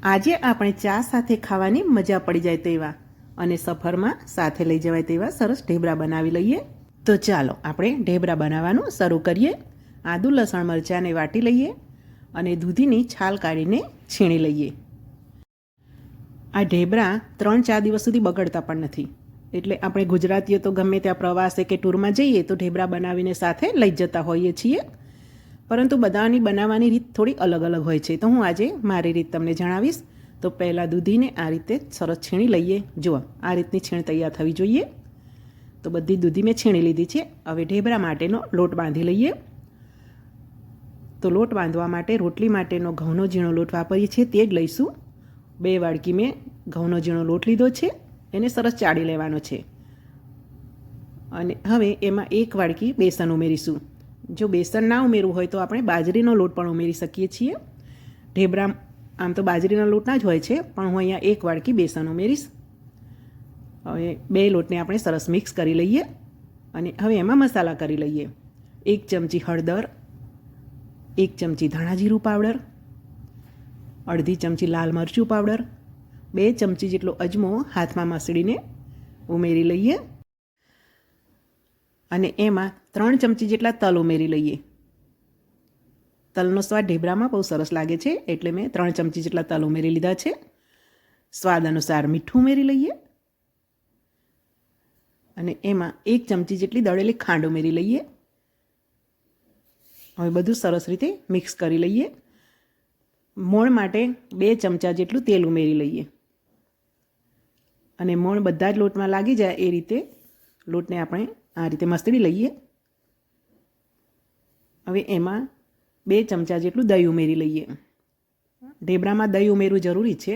આજે આપણે ચા સાથે ખાવાની મજા પડી જાય તેવા અને સફરમાં સાથે લઈ જવાય તેવા સરસ ઢેબરા બનાવી લઈએ. તો ચાલો આપણે ઢેબરા બનાવવાનું શરૂ કરીએ. આદું લસણ મરચાંને વાટી લઈએ અને દૂધીની છાલ કાઢીને છીણી લઈએ. આ ઢેબરા 3-4 દિવસ સુધી બગડતા પણ નથી, એટલે આપણે ગુજરાતીઓ તો ગમે ત્યાં પ્રવાસે કે ટૂરમાં જઈએ તો ઢેબરા બનાવીને સાથે લઈ જતા હોઈએ છીએ. પરંતુ બધાની બનાવવાની રીત થોડી અલગ અલગ હોય છે, તો હું આજે મારી રીત તમને જણાવીશ. તો પહેલાં દૂધીને આ રીતે સરસ છીણી લઈએ. જુઓ, આ રીતની છીણ તૈયાર થવી જોઈએ. તો બધી દૂધી મેં છીણી લીધી છે. હવે ઢેબરા માટેનો લોટ બાંધી લઈએ. તો લોટ બાંધવા માટે રોટલી માટેનો ઘઉંનો ઝીણો લોટ વાપરીએ છીએ, તે જ લઈશું. 2 વાડકી મેં ઘઉંનો ઝીણો લોટ લીધો છે, એને સરસ ચાળી લેવાનો છે. અને હવે એમાં 1 વાડકી બેસન ઉમેરીશું. જો બેસન ના ઉમેરવું હોય તો આપણે બાજરીનો લોટ પણ ઉમેરી શકીએ છીએ. ઢેબરા આમ તો બાજરીના લોટના જ હોય છે, પણ હું અહીંયા 1 વાડકી બેસન ઉમેરીશ. હવે 2 લોટને આપણે સરસ મિક્સ કરી લઈએ અને હવે એમાં મસાલા કરી લઈએ. 1 ચમચી હળદર, 1 ચમચી ધાણા જીરું પાવડર, અડધી ચમચી લાલ મરચું પાવડર, 2 ચમચી જેટલો અજમો હાથમાં મસળીને ઉમેરી લઈએ અને એમાં 3 ચમચી જેટલા તલ ઉમેરી લઈએ. તલનો સ્વાદ ઢેબરામાં બહુ સરસ લાગે છે, એટલે મેં 3 ચમચી જેટલા તલ ઉમેરી લીધા છે. સ્વાદ અનુસાર મીઠું ઉમેરી લઈએ અને એમાં 1 ચમચી જેટલી દળેલી ખાંડ ઉમેરી લઈએ. હવે બધું સરસ રીતે મિક્સ કરી લઈએ. મોણ માટે 2 ચમચા જેટલું તેલ ઉમેરી લઈએ અને મોણ બધા જ લોટમાં લાગી જાય એ રીતે લોટને આપણે આ રીતે મસળી લઈએ. હવે એમાં 2 ચમચા જેટલું દહીં ઉમેરી લઈએ. ઢેબરામાં દહીં ઉમેરવું જરૂરી છે.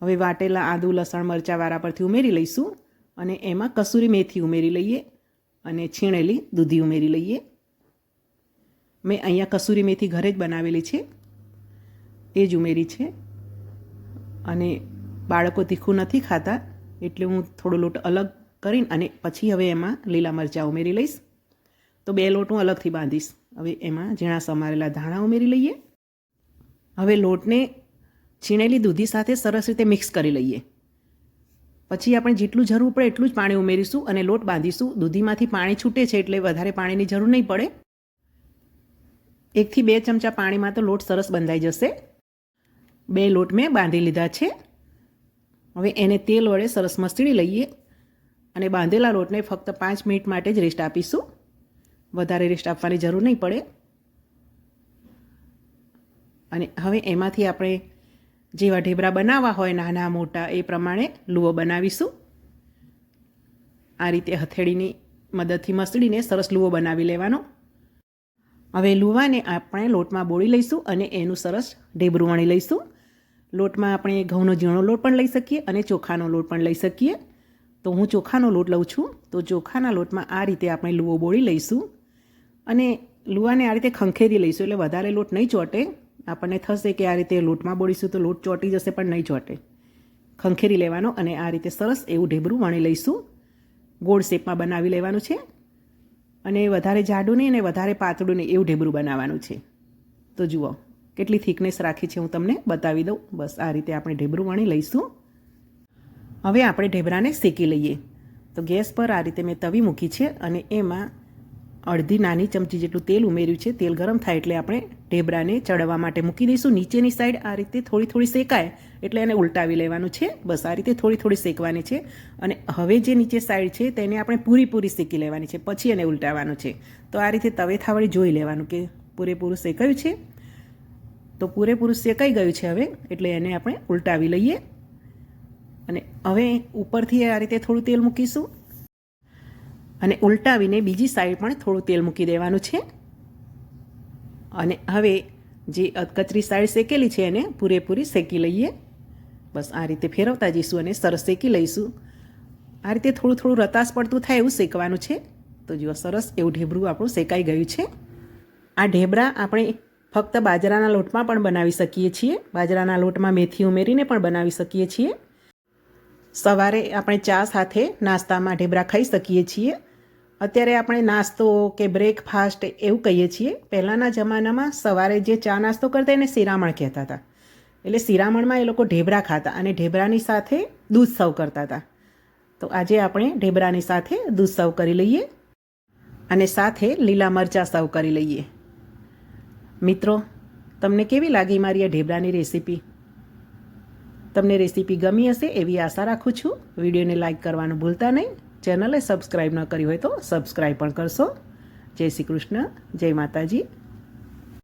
હવે વાટેલા આદું લસણ મરચાં વાળા પરથી ઉમેરી લઈશું અને એમાં કસૂરી મેથી ઉમેરી લઈએ અને છીણેલી દૂધી ઉમેરી લઈએ. મેં અહીંયા કસૂરી મેથી ઘરે જ બનાવેલી છે, એ જ ઉમેરી છે. અને બાળકો તીખું નથી ખાતા, એટલે હું થોડો લોટ અલગ કરીને અને પછી હવે એમાં લીલા મરચાં ઉમેરી લઈશ. તો 2 લોટ હું અલગથી બાંધીશ. હવે એમાં ઝીણા સમારેલા ધાણા ઉમેરી લઈએ. હવે લોટને છીણેલી દૂધી સાથે સરસ રીતે મિક્સ કરી લઈએ. પછી આપણે જેટલું જરૂર પડે એટલું જ પાણી ઉમેરીશું અને લોટ બાંધીશું. દૂધીમાંથી પાણી છૂટે છે, એટલે વધારે પાણીની જરૂર નહીં પડે. 1 થી 2 ચમચા પાણીમાં તો લોટ સરસ બંધાઈ જશે. 2 લોટ મેં બાંધી લીધા છે. હવે એને તેલ વડે સરસ મસળી લઈએ અને બાંધેલા લોટને ફક્ત 5 મિનિટ માટે જ રેસ્ટ આપીશું. વધારે રેસ્ટ આપવાની જરૂર નહીં પડે. અને હવે એમાંથી આપણે જેવા ઢેબરા બનાવવા હોય નાના મોટા એ પ્રમાણે લુઓ બનાવીશું. આ રીતે હથેળીની મદદથી મસળીને સરસ લુઓ બનાવી લેવાનો. હવે લુવાને આપણે લોટમાં બોળી લઈશું અને એનું સરસ ઢેબરું વણી લઈશું. લોટમાં આપણે ઘઉંનો ઝીણો લોટ પણ લઈ શકીએ અને ચોખાનો લોટ પણ લઈ શકીએ. તો હું ચોખાનો લોટ લઉં છું. તો ચોખાના લોટમાં આ રીતે આપણે લુઓ બોળી લઈશું અને લુવાને આ રીતે ખંખેરી લઈશું, એટલે વધારે લોટ નહીં ચોટે. આપણને થશે કે આ રીતે લોટમાં બોળીશું તો લોટ ચોંટી જશે, પણ નહીં ચોંટે. ખંખેરી લેવાનો અને આ રીતે સરસ એવું ઢેબરું વણી લઈશું. ગોળ શેપમાં બનાવી લેવાનું છે અને વધારે જાડું નહીં અને વધારે પાતળું નહીં એવું ઢેબરું બનાવવાનું છે. તો જુઓ કેટલી થિકનેસ રાખી છે, હું તમને બતાવી દઉં. બસ આ રીતે આપણે ઢેબરું વણી લઈશું. હવે આપણે ઢેબરાને શેકી લઈએ. તો ગેસ પર આ રીતે મેં તવી મૂકી છે અને એમાં અડધી નાની ચમચી જેટલું તેલ ઉમેર્યું છે. તેલ ગરમ થાય એટલે આપણે ઢેબરાને ચડવા માટે મૂકી દઈશું. નીચેની સાઈડ આ રીતે થોડી થોડી શેકાય એટલે એને ઉલટાવી લેવાનું છે. બસ આ રીતે થોડી થોડી શેકવાની છે. અને હવે જે નીચે સાઈડ છે તેને આપણે પૂરી શેકી લેવાની છે, પછી એને ઉલટાવવાનું છે. તો આ રીતે તવેથા વળી જોઈ લેવાનું કે પૂરેપૂરું શેકાયું છે. તો પૂરેપૂરું શેકાઈ ગયું છે હવે, એટલે એને આપણે ઉલટાવી લઈએ અને હવે ઉપરથી આ રીતે થોડું તેલ મૂકીશું અને ઉલટાવીને બીજી સાઈડ પણ થોડું તેલ મૂકી દેવાનું છે. અને હવે જે કચરી સાઈડ શેકેલી છે એને પૂરેપૂરી શેકી લઈએ. બસ આ રીતે ફેરવતા જઈશું અને સરસ શેકી લઈશું. આ રીતે થોડું થોડું રતાસ પડતું થાય એવું શેકવાનું છે. તો જુઓ સરસ એવું ઢેબરું આપણું શેકાઈ ગયું છે. આ ઢેબરા આપણે ફક્ત બાજરાના લોટમાં પણ બનાવી શકીએ છીએ. બાજરાના લોટમાં મેથી ઉમેરીને પણ બનાવી શકીએ છીએ. સવારે આપણે ચા સાથે નાસ્તામાં ઢેબરા ખાઈ શકીએ છીએ. અત્યારે આપણે નાસ્તો કે બ્રેકફાસ્ટ એવું કહીએ છીએ. પહેલાંના જમાનામાં સવારે જે ચા નાસ્તો કરતા એને શિરામણ કહેતા હતા. એટલે શિરામણમાં એ લોકો ઢેબરા ખાતા અને ઢેબરાની સાથે દૂધ સર્વ કરતા હતા. તો આજે આપણે ઢેબરાની સાથે દૂધ સર્વ કરી લઈએ અને સાથે લીલા મરચાં સર્વ કરી લઈએ. મિત્રો, તમને કેવી લાગી મારી આ ઢેબરાની રેસીપી? તમને રેસીપી ગમી હશે એવી આશા રાખું છું. વિડીયોને લાઇક કરવાનું ભૂલતા નહીં. ચેનલે સબસ્ક્રાઈબ ન કરી હોય તો સબસ્ક્રાઈબ પણ કરશો. જય શ્રી કૃષ્ણ, જય માતાજી.